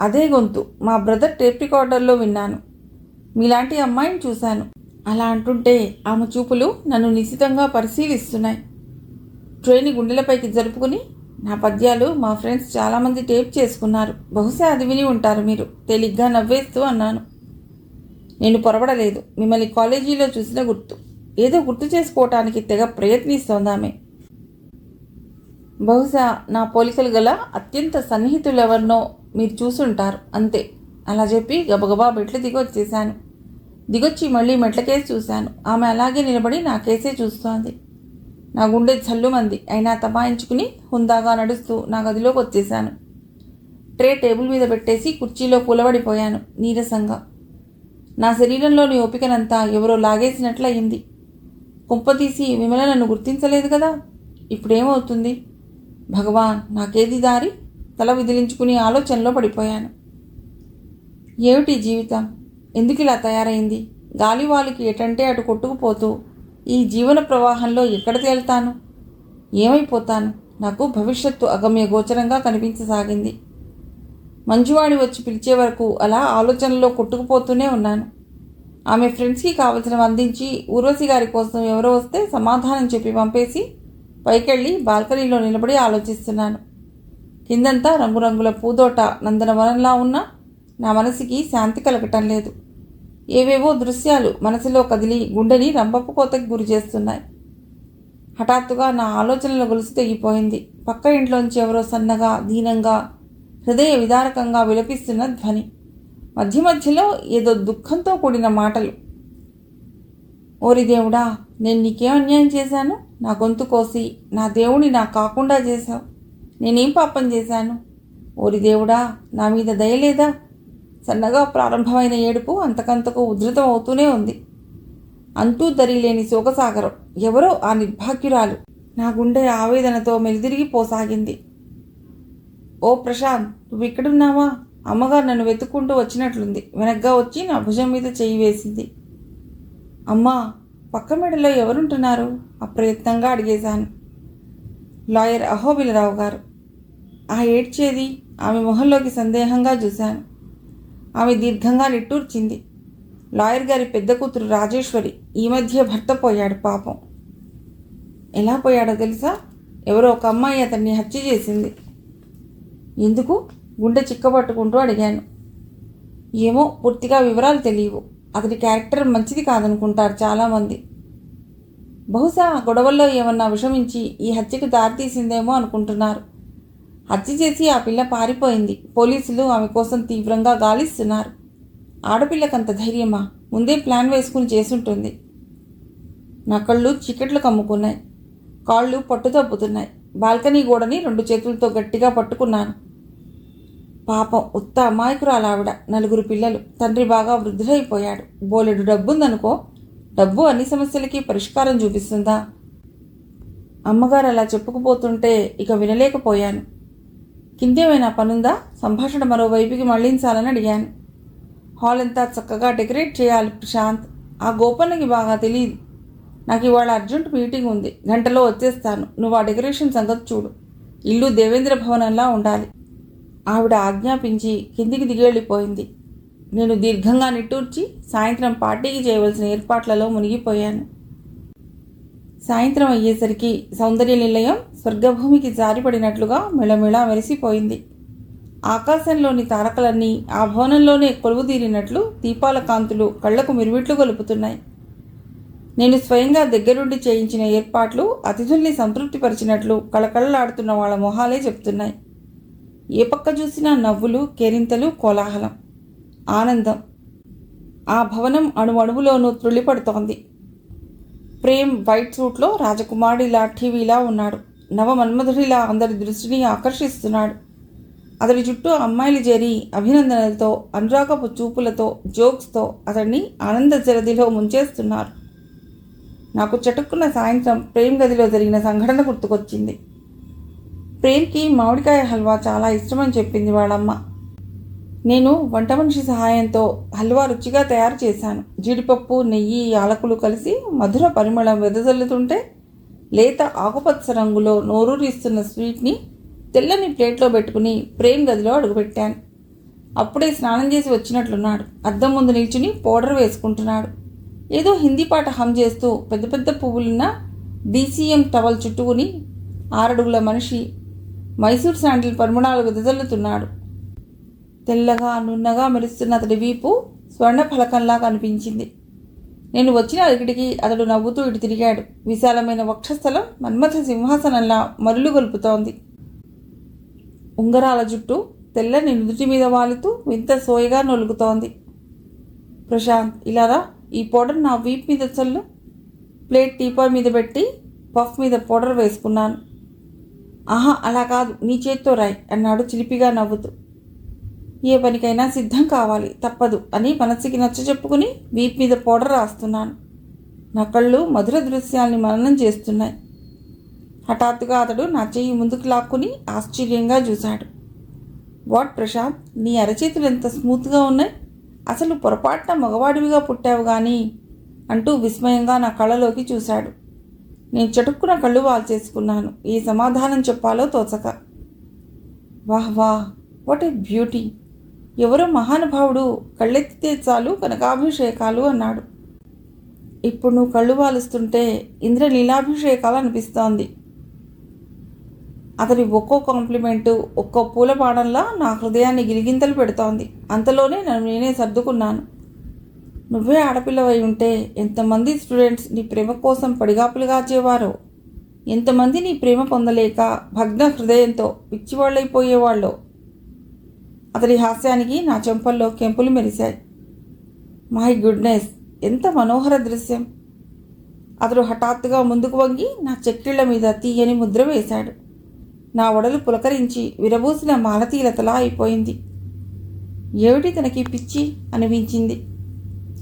అదే గొంతు మా బ్రదర్ టేప్ రికార్డర్లో విన్నాను. మీలాంటి అమ్మాయిని చూశాను. అలా అంటుంటే ఆమె చూపులు నన్ను నిశితంగా పరిశీలిస్తున్నాయి. ట్రైని గుండెలపైకి జరుపుకుని నా పద్యాలు మా ఫ్రెండ్స్ చాలామంది టేప్ చేసుకున్నారు. బహుశా అది విని ఉంటారు మీరు తేలిగ్గా నవ్వేస్తూ అన్నాను. నేను పొరబడలేదు. మిమ్మల్ని కాలేజీలో చూసిన గుర్తు. ఏదో గుర్తు చేసుకోవటానికి తెగ ప్రయత్నిస్తోందామె. బహుశా నా పోలికలు గల అత్యంత సన్నిహితులెవరినో మీరు చూసుంటారు అంతే. అలా చెప్పి గబగబా మెట్లు దిగొచ్చేశాను. దిగొచ్చి మళ్ళీ మెట్లకేసి చూశాను. ఆమె అలాగే నిలబడి నా కేసే చూస్తోంది. నా గుండె జల్లుమంది. అయినా తమాయించుకుని హుందాగా నడుస్తూ నా గదిలోకి వచ్చేశాను. ట్రే టేబుల్ మీద పెట్టేసి కుర్చీలో కూలబడిపోయాను నీరసంగా. నా శరీరంలోని ఓపికనంతా ఎవరో లాగేసినట్లయింది. కుంపతీసి విమల నన్ను గుర్తించలేదు కదా. ఇప్పుడేమవుతుంది? భగవాన్, నాకేది దారి? తల విదిలించుకుని ఆలోచనలో పడిపోయాను. ఏమిటి జీవితం? ఎందుకు ఇలా తయారైంది? గాలివాలికి ఎటంటే అటు కొట్టుకుపోతూ ఈ జీవన ప్రవాహంలో ఎక్కడ తేలుతాను? ఏమైపోతాను? నాకు భవిష్యత్తు అగమ్య గోచరంగా కనిపించసాగింది. మంజువాణి వచ్చి పిలిచే వరకు అలా ఆలోచనలో కొట్టుకుపోతూనే ఉన్నాను. ఆమె ఫ్రెండ్స్కి కావలసినవి అందించి ఊర్వశి గారి కోసం ఎవరో వస్తే సమాధానం చెప్పి పంపేసి పైకెళ్ళి బాల్కనీలో నిలబడి ఆలోచిస్తున్నాను. కిందంతా రంగురంగుల పూదోట నందనవనంలా ఉన్నా నా మనసుకి శాంతి కలగటం లేదు. ఏవేవో దృశ్యాలు మనసులో కదిలి గుండెని రంపపు కోతకి గురి చేస్తున్నాయి. హఠాత్తుగా నా ఆలోచనల గొలుసు తెగిపోయింది. పక్క ఇంట్లోంచి ఎవరో సన్నగా దీనంగా హృదయ విదారకంగా విలపిస్తున్న ధ్వని. మధ్య మధ్యలో ఏదో దుఃఖంతో కూడిన మాటలు. ఓరి దేవుడా, నేను నీకేం అన్యాయం చేశాను? నా గొంతు కోసి నా దేవుని నాకు కాకుండా చేశావు. నేనేం పాపం చేశాను? ఓరి దేవుడా, నా మీద దయలేదా? సన్నగా ప్రారంభమైన ఏడుపు అంతకంతకు ఉధృతం అవుతూనే ఉంది. అంటూ దరిలేని శోకసాగరం. ఎవరో ఆ నిర్భాగ్యురాలు. నా గుండె ఆవేదనతో మెలిదిరిగిపోసాగింది. ఓ ప్రశాంత్, నువ్వు ఇక్కడున్నావా? అమ్మగారు నన్ను వెతుక్కుంటూ వచ్చినట్లుంది. వెనగ్గా వచ్చి నా భుజం మీద చెయ్యి వేసింది. అమ్మా, పక్క మెడలో ఎవరుంటున్నారు? అప్రయత్నంగా అడిగేశాను. లాయర్ అహోబిలరావు గారు. ఆ ఏడ్చేది? ఆమె మొహంలోకి సందేహంగా చూశాను. ఆమె దీర్ఘంగా నిట్టూర్చింది. లాయర్ గారి పెద్ద కూతురు రాజేశ్వరి. ఈ మధ్య భర్త పోయాడు పాపం. ఎలా పోయాడో తెలుసా? ఎవరో ఒక అమ్మాయి అతన్ని హత్య చేసింది. ఎందుకు? గుండె చిక్కబట్టుకుంటూ అడిగాను. ఏమో, పూర్తిగా వివరాలు తెలియవు. అతడి క్యారెక్టర్ మంచిది కాదనుకుంటారు చాలామంది. బహుశా ఆ గొడవల్లో ఏమన్నా విషమించి ఈ హత్యకు దారితీసిందేమో అనుకుంటున్నారు. హత్య చేసి ఆ పిల్ల పారిపోయింది. పోలీసులు ఆమె కోసం తీవ్రంగా గాలిస్తున్నారు. ఆడపిల్లకంత ధైర్యమా? ముందే ప్లాన్ వేసుకుని చేసుంటుంది. నా కళ్ళు చీకట్లు కమ్ముకున్నాయి. కాళ్ళు పట్టు తప్పుతున్నాయి. బాల్కనీ గోడని 2 చేతులతో గట్టిగా పట్టుకున్నాను. పాపం, ఉత్త అమాయకురాలావిడ. 4 పిల్లలు. తండ్రి బాగా వృద్ధులైపోయాడు. బోలెడు డబ్బుందనుకో. డబ్బు అన్ని సమస్యలకి పరిష్కారం చూపిస్తుందా? అమ్మగారు అలా చెప్పుకుపోతుంటే ఇక వినలేకపోయాను. కిందేమైనా పనుందా? సంభాషణ మరోవైపుకి మళ్లించాలని అడిగాను. హాల్ అంతా చక్కగా డెకరేట్ చేయాలి ప్రశాంత్. ఆ గోపన్నకి బాగా తెలియదు. నాకు ఇవాళ అర్జెంట్ మీటింగ్ ఉంది. గంటలో వచ్చేస్తాను. నువ్వు ఆ డెకరేషన్ సంగతి చూడు. ఇల్లు దేవేంద్ర భవనంలా ఉండాలి. ఆవిడ ఆజ్ఞాపించి కిందికి దిగెళ్ళిపోయింది. నేను దీర్ఘంగా నిట్టూర్చి సాయంత్రం పార్టీకి చేయవలసిన ఏర్పాట్లలో మునిగిపోయాను. సాయంత్రం అయ్యేసరికి సౌందర్య నిలయం స్వర్గభూమికి జారిపడినట్లుగా మెళమెళ మెరిసిపోయింది. ఆకాశంలోని తారకలన్నీ ఆ భవనంలోనే కొలువుదీరినట్లు దీపాల కాంతులు కళ్లకు మిరుమిట్లు గొలుపుతున్నాయి. నేను స్వయంగా దగ్గరుండి చేయించిన ఏర్పాట్లు అతిథుల్ని సంతృప్తిపరిచినట్లు కళకళలాడుతున్న వాళ్ళ మొహాలే చెప్తున్నాయి. ఏ పక్క చూసినా నవ్వులు, కేరింతలు, కోలాహలం, ఆనందం. ఆ భవనం అణువణువులోనూ త్రుళ్ళిపడుతోంది. ప్రేమ్ వైట్ సూట్లో రాజకుమారుడిలా టీవీలా ఉన్నాడు. నవమన్మధుడిలా అందరి దృష్టిని ఆకర్షిస్తున్నాడు. అతడి చుట్టూ అమ్మాయిలు చేరి అభినందనలతో, అనురాగపు చూపులతో, జోక్స్తో అతడిని ఆనంద జలదిలో ముంచేస్తున్నారు. నాకు చటుక్కున్న సాయంత్రం ప్రేమ్ గదిలో జరిగిన సంఘటన గుర్తుకొచ్చింది. ప్రేమ్కి మామిడికాయ హల్వా చాలా ఇష్టమని చెప్పింది వాళ్ళమ్మ. నేను వంట మనిషి సహాయంతో హల్వా రుచిగా తయారు చేశాను. జీడిపప్పు, నెయ్యి, యాలకులు కలిసి మధుర పరిమళం వెదజల్లుతుంటే లేత ఆకుపచ్చ రంగులో నోరూరిస్తున్న స్వీట్ని తెల్లని ప్లేట్లో పెట్టుకుని ప్రేమ్ గదిలో అడుగుపెట్టాను. అప్పుడే స్నానం చేసి వచ్చినట్లున్నాడు. అద్దం ముందు నిల్చుని పౌడర్ వేసుకుంటున్నాడు. ఏదో హిందీ పాట హమ్ చేస్తూ పెద్ద పెద్ద పువ్వులున్న డీసీఎం టవల్ చుట్టుకుని 6 అడుగుల మనిషి మైసూర్ శాండిల్ పరిమళాలు వెదజల్లుతున్నాడు. తెల్లగా నున్నగా మెరుస్తున్న అతడి వీపు స్వర్ణ ఫలకంలా కనిపించింది. నేను వచ్చిన అడిగిటికి అతడు నవ్వుతూ ఇటు తిరిగాడు. విశాలమైన వక్షస్థలం మన్మథ సింహాసనంలా మరులు గొలుపుతోంది. ఉంగరాల జుట్టు తెల్లని నుదుటి మీద వాలుతూ వింత సోయగా నొలుగుతోంది. ప్రశాంత్, ఇలారా, ఈ పౌడర్ నా వీప్ మీద చల్లు. ప్లేట్ టీపాయ్ మీద పెట్టి పఫ్ మీద పౌడర్ వేసుకున్నాను. ఆహా, అలా కాదు, నీ చేత్తో రాయ్ అన్నాడు చిలిపిగా నవ్వుతూ. ఏ పనికైనా సిద్ధం కావాలి, తప్పదు అని మనసుకి నచ్చ చెప్పుకుని వీప్ మీద పౌడర్ రాస్తున్నాను. నా కళ్ళు మధుర దృశ్యాల్ని మననం చేస్తున్నాయి. హఠాత్తుగా అతడు నా చెయ్యి ముందుకు లాక్కుని ఆశ్చర్యంగా చూశాడు. వాట్ ప్రశాంత్, నీ అరచేతులు ఎంత స్మూత్గా ఉన్నాయి. అసలు పొరపాటున మగవాడివిగా పుట్టావు కానీ అంటూ విస్మయంగా నా కళ్ళలోకి చూశాడు. నేను చటుక్కున కళ్ళు వాల్చేసుకున్నాను. ఏ సమాధానం చెప్పాలో తోచక. వాహ్ వాహ్, వాట్ ఏ బ్యూటీ. ఎవరో మహానుభావుడు కళ్ళెత్తితే చాలు కనకాభిషేకాలు అన్నాడు. ఇప్పుడు నువ్వు కళ్ళు వాలుస్తుంటే ఇంద్రలీలాభిషేకాలు అనిపిస్తోంది. అతడి ఒక్కో కాంప్లిమెంటు ఒక్కో పూల బాణంలా నా హృదయాన్ని గిలిగింతలు పెడుతోంది. అంతలోనే నన్ను నేనే సర్దుకున్నాను. నువ్వే ఆడపిల్లవై ఉంటే ఎంతమంది స్టూడెంట్స్ నీ ప్రేమ కోసం పడిగాపులుగా చేవారో, ఎంతమంది నీ ప్రేమ పొందలేక భగ్న హృదయంతో పిచ్చివాళ్ళైపోయేవాళ్ళో. అతడి హాస్యానికి నా చెంపల్లో కెంపులు మెరిశాయి. మై గుడ్నెస్, ఎంత మనోహర దృశ్యం. అతడు హఠాత్తుగా ముందుకు వంగి నా చెక్కిళ్ల మీద తీయని ముద్ర వేశాడు. నా ఒడలు పులకరించి విరబూసిన మాలతీలతలా అయిపోయింది. ఏమిటి తనకి పిచ్చి అనిపించింది.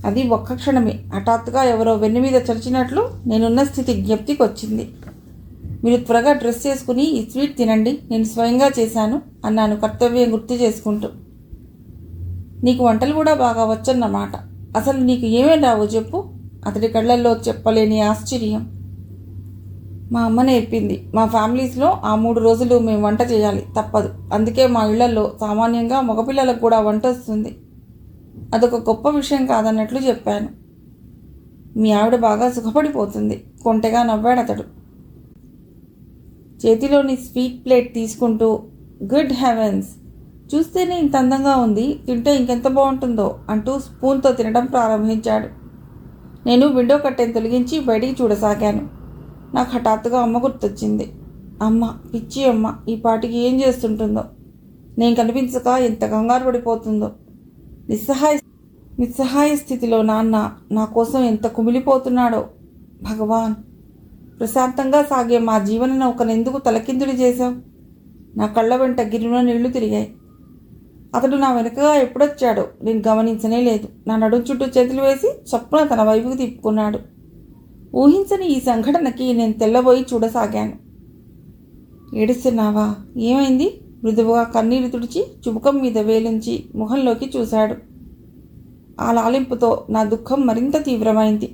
అది ఒక్క క్షణమే. హఠాత్తుగా ఎవరో వెన్ను మీద చరిచినట్లు నేనున్న స్థితి జ్ఞప్తికి వచ్చింది. మీరు త్వరగా డ్రెస్ చేసుకుని ఈ స్వీట్ తినండి, నేను స్వయంగా చేశాను అన్నాను కర్తవ్యం గుర్తు చేసుకుంటూ. నీకు వంటలు కూడా బాగా వచ్చన్నమాట. అసలు నీకు ఏమేం రావో చెప్పు. అతడి కళ్ళల్లో చెప్పలేని ఆశ్చర్యం. మా అమ్మ నేర్పింది. మా ఫ్యామిలీస్లో ఆ 3 రోజులు మేము వంట చేయాలి, తప్పదు. అందుకే మా ఇళ్లలో సామాన్యంగా మగపిల్లలకు కూడా వంట వస్తుంది. అదొక గొప్ప విషయం కాదన్నట్లు చెప్పాను. మీ ఆవిడ బాగా సుఖపడిపోతుంది, కొంటెగా నవ్వాడు అతడు. చేతిలోని స్వీట్ ప్లేట్ తీసుకుంటూ, గుడ్ హెవెన్స్, చూస్తేనే ఇంత అందంగా ఉంది, తింటే ఇంకెంత బాగుంటుందో అంటూ స్పూన్తో తినడం ప్రారంభించాడు. నేను విండో కట్టెను తొలగించి బయటికి చూడసాగాను. నాకు హఠాత్తుగా అమ్మ గుర్తొచ్చింది. అమ్మ, పిచ్చి అమ్మ, ఈ పాటికి ఏం చేస్తుంటుందో, నేను కనిపించక ఎంత కంగారు పడిపోతుందో. నిస్సహాయ స్థితిలో నాన్న నా కోసం ఎంత కుమిలిపోతున్నాడో. భగవాన్, ప్రశాంతంగా సాగే మా జీవన నౌకనెందుకు తలకిందులు చేశావు? నా కళ్ళ వెంట గిరిన నీళ్లు తిరిగాయి. అతడు నా వెనుకగా ఎప్పుడొచ్చాడో నేను గమనించనే లేదు. నా నడుం చుట్టూ చేతులు వేసి చప్పున తన వైపుకు తిప్పుకున్నాడు. ఊహించని ఈ సంఘటనకి నేను తెల్లబోయి చూడసాగాను. ఏడుస్తున్నావా? ఏమైంది? మృదువుగా కన్నీరు తుడిచి చుబుకం మీద వేలుంచి ముఖంలోకి చూశాడు. ఆ లాలింపుతో నా దుఃఖం మరింత తీవ్రమైంది.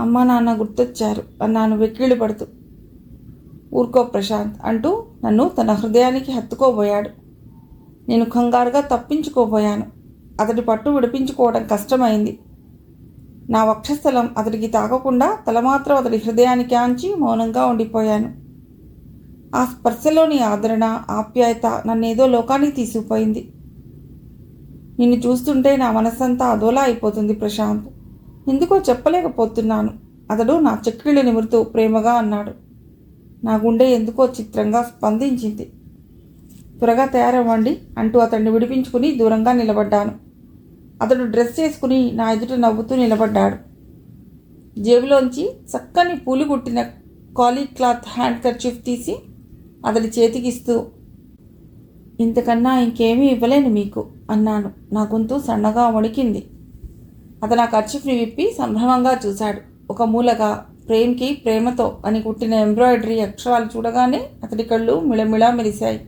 అమ్మా నాన్న గుర్తొచ్చారు అన్నాను వెక్కిళ్ళు పడుతూ. ఊరుకో ప్రశాంత్ అంటూ నన్ను తన హృదయానికి హత్తుకోబోయాడు. నేను కంగారుగా తప్పించుకోబోయాను. అతడి పట్టు విడిపించుకోవడం కష్టమైంది. నా వక్షస్థలం అతడికి తాకకుండా తల మాత్రం అతడి హృదయానికి ఆంచి మౌనంగా ఉండిపోయాను. ఆ స్పర్శలోని ఆదరణ, ఆప్యాయత నన్నేదో లోకానికి తీసుకుపోయింది. నిన్ను చూస్తుంటే నా మనస్సంతా అదోలా అయిపోతుంది ప్రశాంత్. ఎందుకో చెప్పలేకపోతున్నాను. అతడు నా చెక్కిళ్ళు నిమురుతూ ప్రేమగా అన్నాడు. నా గుండె ఎందుకో చిత్రంగా స్పందించింది. త్వరగా తయారవ్వండి అంటూ అతన్ని విడిపించుకుని దూరంగా నిలబడ్డాను. అతడు డ్రెస్ చేసుకుని నా ఎదుట నవ్వుతూ నిలబడ్డాడు. జేబులోంచి చక్కని పూలు కుట్టిన కాలీ క్లాత్ హ్యాండ్ కర్చీఫ్ తీసి అతడి చేతికిస్తూ, ఇంతకన్నా ఇంకేమీ ఇవ్వలేను మీకు అన్నాను. నా గొంతు సన్నగా వణికింది. అతను ఆ కర్చీఫ్ని విప్పి సంభ్రమంగా చూశాడు. ఒక మూలగా ప్రేమ్కి ప్రేమతో అని కుట్టిన ఎంబ్రాయిడరీ అక్షరాలు చూడగానే అతడి కళ్ళు మిళమిళా మెరిశాయి.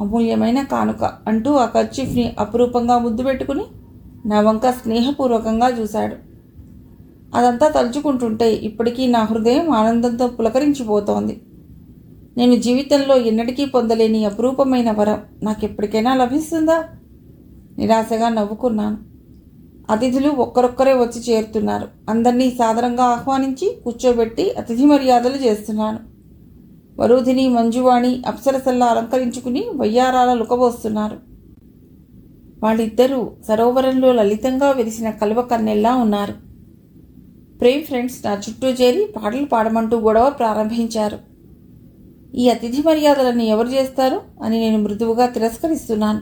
అమూల్యమైన కానుక అంటూ ఆ కర్చీఫ్ని అపురూపంగా ముద్దు పెట్టుకుని నా వంక స్నేహపూర్వకంగా చూశాడు. అదంతా తలుచుకుంటుంటే ఇప్పటికీ నా హృదయం ఆనందంతో పులకరించిపోతోంది. నేను జీవితంలో ఎన్నటికీ పొందలేని అపురూపమైన వరం నాకెప్పటికైనా లభిస్తుందా? నిరాశగా నవ్వుకున్నాను. అతిథులు ఒక్కరొక్కరే వచ్చి చేరుతున్నారు. అందరినీ సాదరంగా ఆహ్వానించి కూర్చోబెట్టి అతిథి మర్యాదలు చేస్తున్నాను. వరూధిని, మంజువాణి అప్సరసల్లా అలంకరించుకుని వయ్యారాల లుకబోస్తున్నారు. వాళ్ళిద్దరూ సరోవరంలో లలితంగా విరిసిన కలువ కన్నెల్లా ఉన్నారు. ప్రేమ్ ఫ్రెండ్స్ నా చుట్టూ చేరి పాటలు పాడమంటూ గొడవ ప్రారంభించారు. ఈ అతిథి మర్యాదలను ఎవరు చేస్తారు అని నేను మృదువుగా తిరస్కరిస్తున్నాను.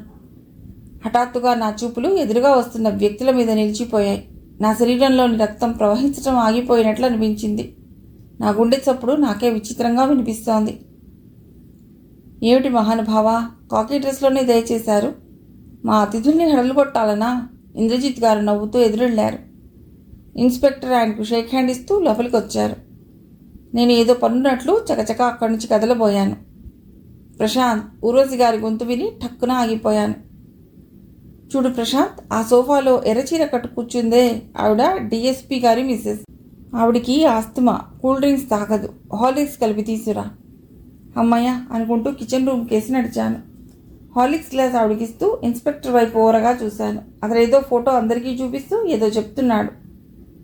హఠాత్తుగా నా చూపులు ఎదురుగా వస్తున్న వ్యక్తుల మీద నిలిచిపోయాయి. నా శరీరంలోని రక్తం ప్రవహించడం ఆగిపోయినట్లు అనిపించింది. నా గుండె చప్పుడు నాకే విచిత్రంగా వినిపిస్తోంది. ఏమిటి మహానుభావా, కాకి డ్రెస్లోనే దయచేశారు? మా అతిథుల్ని హడలుగొట్టాలనా? ఇంద్రజిత్ గారు నవ్వుతూ ఎదురెళ్లారు. ఇన్స్పెక్టర్ ఆయనకు షేక్ హ్యాండ్ ఇస్తూ లోపలికి వచ్చారు. నేను ఏదో పనున్నట్లు చకచక అక్కడి నుంచి కదలబోయాను. ప్రశాంత్, ఊర్వశి గారి గొంతు విని ఠక్కున ఆగిపోయాను. చూడు ప్రశాంత్, ఆ సోఫాలో ఎర్రచీర కట్టు కూర్చుందే, ఆవిడ డిఎస్పీ గారి మిస్సెస్. ఆవిడికి ఆస్తమా, కూల్ డ్రింక్స్ తాగదు. హార్లిక్స్ కలిపి తీసురా. అమ్మయ్య అనుకుంటూ కిచెన్ రూమ్ కేసి నడిచాను. హార్లిక్స్ గ్లాస్ ఆవిడకిస్తూ ఇన్స్పెక్టర్ వైపు ఓరగా చూశాను. అతను ఏదో ఫోటో అందరికీ చూపిస్తూ ఏదో చెప్తున్నాడు.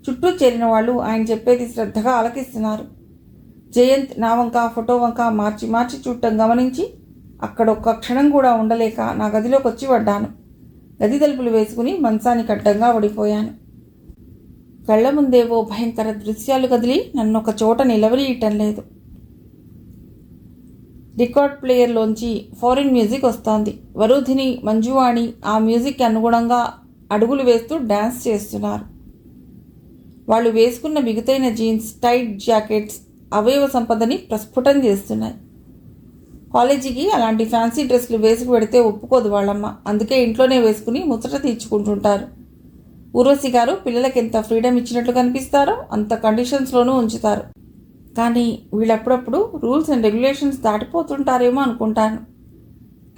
చుట్టూ చేరిన వాళ్ళు ఆయన చెప్పేది శ్రద్ధగా ఆలకిస్తున్నారు. జయంత్ నా వంక ఫోటో వంక మార్చి మార్చి చూడటం గమనించి అక్కడ ఒక్క క్షణం కూడా ఉండలేక నా గదిలోకి వచ్చి పడ్డాను. గది తలుపులు వేసుకుని మంచానికి అడ్డంగా పడిపోయాను. కళ్ల ముందేవో భయంకర దృశ్యాలు కదిలి నన్ను ఒక చోట నిలవనీయటం లేదు. రికార్డ్ ప్లేయర్లోంచి ఫారిన్ మ్యూజిక్ వస్తోంది. వరూధిని, మంజువాణి ఆ మ్యూజిక్కి అనుగుణంగా అడుగులు వేస్తూ డ్యాన్స్ చేస్తున్నారు. వాళ్ళు వేసుకున్న బిగుతైన జీన్స్, టైట్ జాకెట్స్ అవయవ సంపదని ప్రస్ఫుటం చేస్తున్నాయి. కాలేజీకి అలాంటి ఫ్యాన్సీ డ్రెస్సులు వేసుకు పెడితే ఒప్పుకోదు వాళ్ళమ్మ. అందుకే ఇంట్లోనే వేసుకుని ముచ్చట తీర్చుకుంటుంటారు. ఊర్వశి గారు పిల్లలకి ఎంత ఫ్రీడమ్ ఇచ్చినట్లు కనిపిస్తారో అంత కండిషన్స్లోనూ ఉంచుతారు. కానీ వీళ్ళప్పుడప్పుడు రూల్స్ అండ్ రెగ్యులేషన్స్ దాటిపోతుంటారేమో అనుకుంటాను.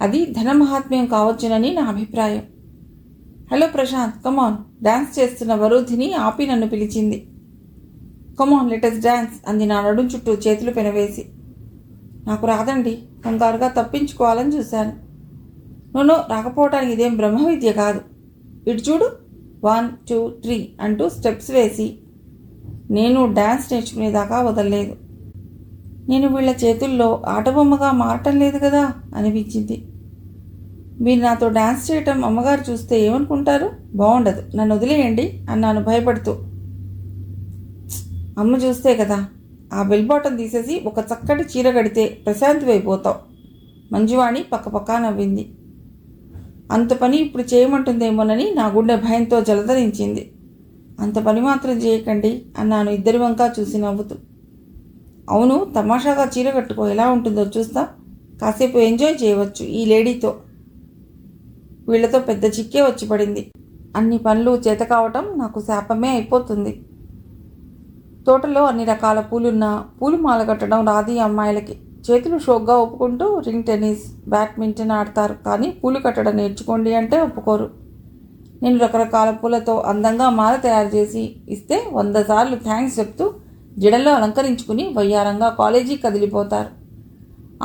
అది ధన మహాత్మ్యం కావచ్చునని నా అభిప్రాయం. హలో ప్రశాంత్, కమాన్. డాన్స్ చేస్తున్న వరూధిని ఆపి నన్ను పిలిచింది. కమాన్ లెటస్ డాన్స్ అంది నా నడుం చుట్టూ చేతులు పెనవేసి. నాకు రాదండి. కంగారుగా తప్పించుకోవాలని చూశాను. నోనో, రాకపోవటానికి ఇదేం బ్రహ్మ విద్య కాదు. ఇటు చూడు, 1 2 3 అంటూ స్టెప్స్ వేసి నేను డాన్స్ నేర్చుకునేదాకా వదలలేదు. నేను వీళ్ళ చేతుల్లో ఆటబొమ్మగా మారటం లేదు కదా అనిపించింది. మీరు నాతో డాన్స్ చేయటం అమ్మగారు చూస్తే ఏమనుకుంటారు? బాగుండదు, నన్ను వదిలేయండి అన్నాను భయపడుతూ. అమ్మ చూస్తే కదా. ఆ బెల్ బాటం తీసేసి ఒక చక్కటి చీర కడితే ప్రశాంతి అయిపోతావు. మంజువాణి పక్కపక్క నవ్వింది. అంత పని ఇప్పుడు చేయమంటుందేమోనని నా గుండె భయంతో జలధరించింది. అంత పని మాత్రం చేయకండి అన్నాను ఇద్దరి వంకా చూసి నవ్వుతూ. అవును, తమాషాగా చీర కట్టుకో, ఎలా ఉంటుందో చూస్తా. కాసేపు ఎంజాయ్ చేయవచ్చు ఈ లేడీతో. వీళ్లతో పెద్ద చిక్కే వచ్చి పడింది. అన్ని పనులు చేత కావటం నాకు శాపమే అయిపోతుంది. తోటలో అన్ని రకాల పూలున్నా పూలు మాల కట్టడం రాది అమ్మాయిలకి. చేతులు షోక్గా ఒప్పుకుంటూ రింగ్ టెన్నిస్, బ్యాడ్మింటన్ ఆడతారు, కానీ పూలు కట్టడం నేర్చుకోండి అంటే ఒప్పుకోరు. నేను రకరకాల పూలతో అందంగా మాల తయారు చేసి ఇస్తే 100 సార్లు థ్యాంక్స్ చెప్తూ జడల్లో అలంకరించుకుని వయ్యారంగా కాలేజీకి కదిలిపోతారు.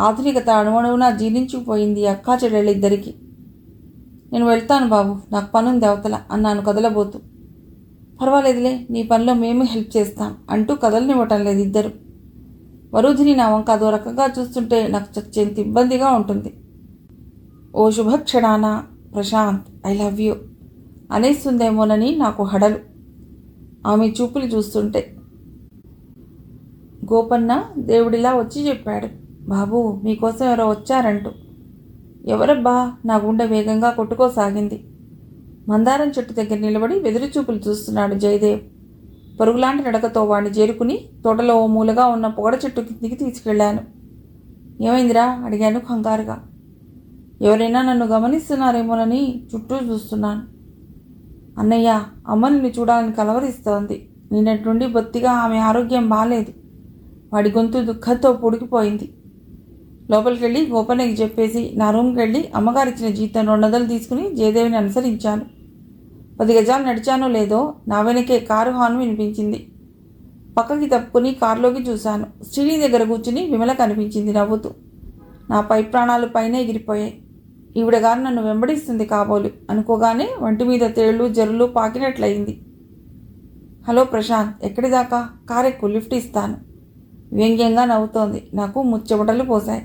ఆధునికత అణువణువునా జీర్ణించుకుపోయింది అక్కా చెల్లెళ్ళిద్దరికీ. నేను వెళ్తాను బాబు, నాకు పనుంది అవతల అన్నాను కదలబోతూ. పర్వాలేదులే, నీ పనిలో మేము హెల్ప్ చేస్తాం అంటూ కదలనివ్వటం లేదు ఇద్దరు. వరూధిని నా వంక అదో రకంగా చూస్తుంటే నాకు చచ్చేంత ఇబ్బందిగా ఉంటుంది. ఓ శుభక్షణాన ప్రశాంత్, ఐ లవ్ యూ అనేస్తుందేమోనని నాకు హడలు ఆమె చూపులు చూస్తుంటే. గోపన్న దేవుడిలా వచ్చి చెప్పాడు, బాబు మీకోసం ఎవరో వచ్చారంటూ. ఎవరబ్బా? నా గుండె వేగంగా కొట్టుకోసాగింది. మందారం చెట్టు దగ్గర నిలబడి వెదురు చూపులు చూస్తున్నాడు జయదేవ్. పరుగులాంటి నడకతో వాడిని చేరుకుని తోటలో ఓ మూలగా ఉన్న పొగడ చెట్టు కిందికి తీసుకెళ్లాను. ఏమైందిరా? అడిగాను కంగారుగా. ఎవరైనా నన్ను గమనిస్తున్నారేమోనని చుట్టూ చూస్తున్నాను. అన్నయ్య, అమ్మ నిన్ను చూడాలని కలవరిస్తోంది. నిన్నటి నుండి బొత్తిగా ఆమె ఆరోగ్యం బాలేదు. వాడి గొంతు దుఃఖంతో పొడికిపోయింది. లోపలికెళ్ళి గోపన్నకి చెప్పేసి నా రూమ్కి వెళ్ళి అమ్మగారిచ్చిన జీతం 200 తీసుకుని జయదేవిని అనుసరించాను. 10 గజాలు నడిచానో లేదో నా వెనకే కారు హార్న్ వినిపించింది. పక్కకి తప్పుకుని కారులోకి చూశాను. స్టీరీ దగ్గర కూర్చుని విమల కనిపించింది నవ్వుతూ. నా పై ప్రాణాలు పైన ఎగిరిపోయాయి. ఈవిడ గారు నన్ను వెంబడిస్తుంది కాబోలు అనుకోగానే వంటి మీద తేళ్లు జరులు పాకినట్లయింది. హలో ప్రశాంత్, ఎక్కడిదాకా? కారెక్కు, లిఫ్ట్ ఇస్తాను. వ్యంగ్యంగా నవ్వుతోంది. నాకు ముచ్చెమటలు పోశాయి.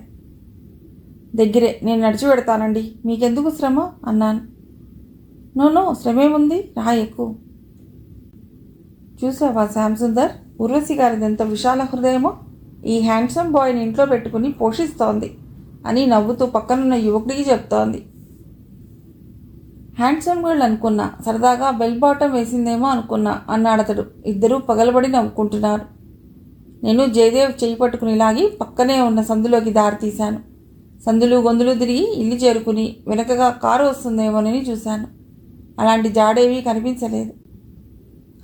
దగ్గరే, నేను నడిచి పెడతానండి, మీకెందుకు శ్రమ అన్నాను. నో శ్రమేముంది, రా ఎక్కువ. చూసావా శ్యామ్సుందర్, ఉర్వశి గారిది ఎంత విశాల హృదయమో. ఈ హ్యాండ్సమ్ బాయ్ని ఇంట్లో పెట్టుకుని పోషిస్తోంది అని నవ్వుతూ పక్కనున్న యువకుడికి చెప్తోంది. హ్యాండ్సమ్ గర్ల్ అనుకున్నా, సరదాగా బెల్ బాటం వేసిందేమో అనుకున్నా అన్నాడతడు. ఇద్దరూ పగలబడి నవ్వుకుంటున్నారు. నేను జయదేవ్ చేయి పట్టుకుని లాగి పక్కనే ఉన్న సందులోకి దారి తీశాను. సందులు గొంతులు తిరిగి ఇల్లు చేరుకుని వెనకగా కారు వస్తుందేమోనని చూశాను. అలాంటి జాడేవీ కనిపించలేదు.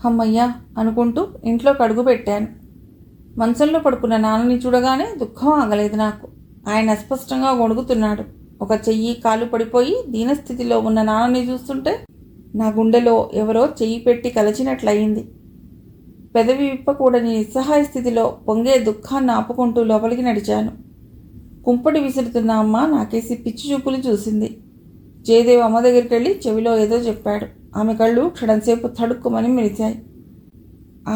అమ్మయ్యా అనుకుంటూ ఇంట్లోకి అడుగు పెట్టాను. మంచంలో పడుకున్న నాన్నని చూడగానే దుఃఖం ఆగలేదు నాకు. ఆయన అస్పష్టంగా వణుకుతున్నాడు. ఒక చెయ్యి కాలు పడిపోయి దీనస్థితిలో ఉన్న నాన్నని చూస్తుంటే నా గుండెలో ఎవరో చెయ్యి పెట్టి కలచినట్లయింది. పెదవి విప్పకూడని నిస్సహాయ స్థితిలో పొంగే దుఃఖాన్ని ఆపుకుంటూ లోపలికి నడిచాను. కుంపటి విసురుతున్న అమ్మ నాకేసి పిచ్చి చూపులు చూసింది. జయదేవ్ అమ్మ దగ్గరికి వెళ్ళి చెవిలో ఏదో చెప్పాడు. ఆమె కళ్ళు క్షణంసేపు తడుక్కుమని మెరిశాయి.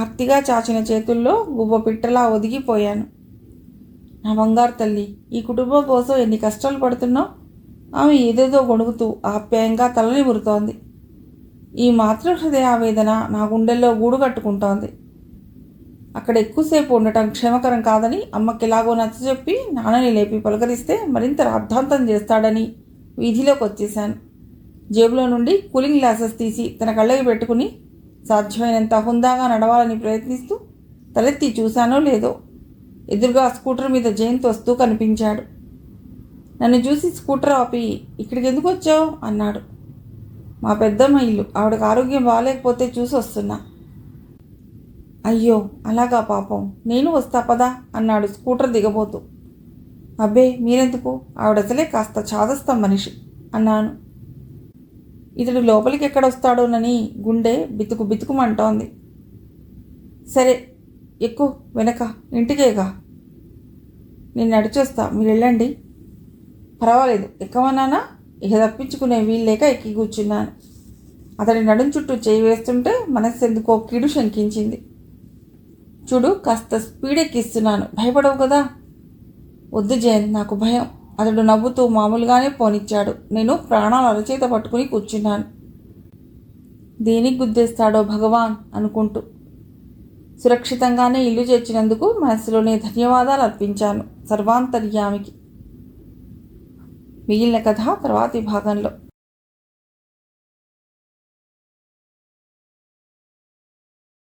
ఆర్తిగా చాచిన చేతుల్లో గువ్వ పిట్టలా ఒదిగిపోయాను. నా బంగారు తల్లి, ఈ కుటుంబం కోసం ఎన్ని కష్టాలు పడుతున్నావు. ఆమె ఏదేదో గొణుగుతూ ఆప్యాయంగా తలని మురుతోంది. ఈ మాతృహృదయ ఆవేదన నా గుండెల్లో గూడు కట్టుకుంటోంది. అక్కడ ఎక్కువసేపు ఉండటం క్షేమకరం కాదని అమ్మకి ఎలాగో నచ్చజెప్పి నాన్నని లేపి పలకరిస్తే మరింత రాద్ధాంతం చేస్తాడని వీధిలోకి వచ్చేశాను. జేబులో నుండి కూలింగ్ గ్లాసెస్ తీసి తన కళ్ళకి పెట్టుకుని సాధ్యమైనంత హుందాగా నడవాలని ప్రయత్నిస్తూ తలెత్తి చూశానో లేదో ఎదురుగా స్కూటర్ మీద జయంత్ వస్తూ కనిపించాడు. నన్ను చూసి స్కూటర్ ఆపి ఇక్కడికి ఎందుకు వచ్చావు అన్నాడు. మా పెద్దమ్మ ఇల్లు, ఆవిడకి ఆరోగ్యం బాగాలేకపోతే చూసి వస్తున్నా. అయ్యో అలాగా, పాపం, నేను వస్తా పదా అన్నాడు స్కూటర్ దిగబోతూ. అబ్బే మీరెందుకు, ఆవిడ అసలే కాస్త చాదస్తం మనిషి అన్నాను. ఇతడు లోపలికి ఎక్కడొస్తాడోనని గుండె బితుకు బితుకుమంటోంది. సరే ఎక్కువ, వెనక ఇంటికేగా. నేను నడిచొస్తా, మీరు వెళ్ళండి. పర్వాలేదు, ఎక్కమన్నానా? ఇక తప్పించుకునే వీల్లేక ఎక్కి కూర్చున్నాను. అతడి నడుం చుట్టూ చేయి వేస్తుంటే మనస్సు ఎందుకో కీడు శంకించింది. చూడు, కాస్త స్పీడ్ ఎక్కిస్తున్నాను, భయపడవు కదా. వద్దు జయన్, నాకు భయం. అతడు నవ్వుతూ మామూలుగానే పోనిచ్చాడు. నేను ప్రాణాలు అరచేత పట్టుకుని కూర్చున్నాను. దేనికి గుద్దేస్తాడో భగవాన్ అనుకుంటూ. సురక్షితంగానే ఇల్లు చేర్చినందుకు మనసులోనే ధన్యవాదాలు అర్పించాను సర్వాంతర్యామికి. మిగిలిన కథ తర్వాతి భాగంలో.